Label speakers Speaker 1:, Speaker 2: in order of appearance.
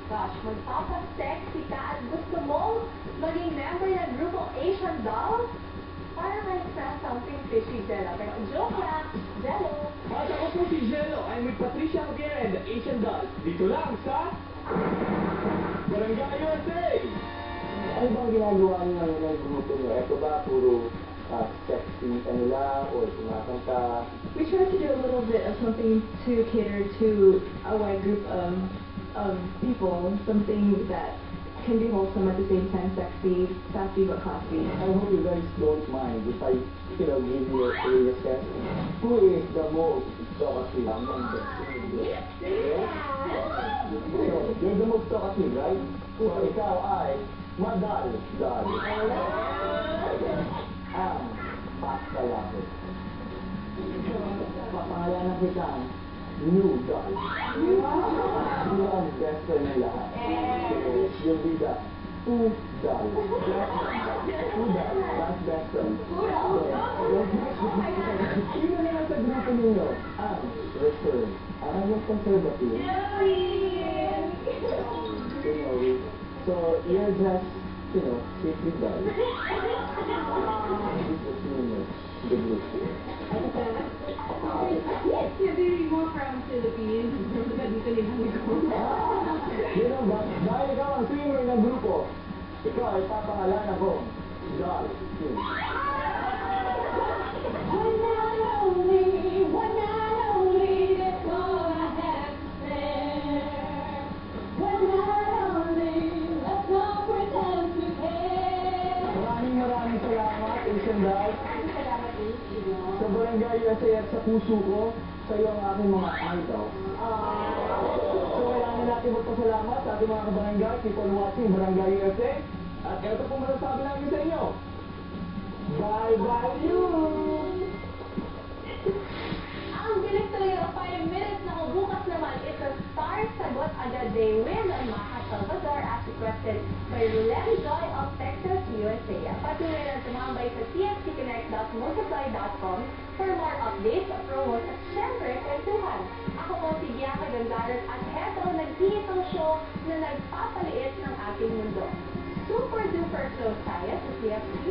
Speaker 1: gosh, magpapasexy ka at gusto mong maging member ng grupong Asian Dolls? Parang I smell something fishy, Jello. Pero joke lang, Jello.
Speaker 2: At ako po si Jello. I'm with Patricia Javier and the Asian Dolls. Dito lang sa Barangay USA!
Speaker 3: Ano bang ginagawa niyo ng grupo niyo? Ito ba puro sexy kanila o kumakanta?
Speaker 4: We try to do a little bit of something to cater to a wide group of people, something that can be wholesome at the same time, sexy, sassy but classy.
Speaker 3: I hope you guys don't mind if I, give you a curious guess. Who is the most talkative among them? So, you're the most talkative, right? So, ikaw ay madal-dal. Ang paskalapit. Papangalanan kita New Doll. Sino ang best friend ng lahat? So, you'll be the Two Doll. Last best friend. Sino naman sa grupo ninyo ang reserve? Ang yung conservative? So, you're just, safety doll. This is the group.
Speaker 4: You're very more from Philippines. Dito nila ko.
Speaker 3: Yun ang ba? Dahil ikaw ang swimmer ng grupo, ikaw ay papangalanan ko. Doll. Maraming salamat, Asian Doll. Sa Barangay USA at sa puso ko, sa iyo ang aking mga idol. So, kailangan natin magpasalamat sa ating mga kabarangay, people watching Barangay USA. At ito po masasabi namin sa inyo. Bye-bye you!
Speaker 1: Ang bilis talaga ng 5 minutes na bukas naman, it's a star sagot agad they win on Maha Salvador as requested by Rulen Joy of Texas, USA. Patuloy lang tumambay sa tfcconnect.multiply.com for more updates, promos at syempre kwentuhan. Ako po si Bianca Gonzalez at heto nag-iitong show na nagpapaliit ng ating mundo. Super duper close tayo sa TFC.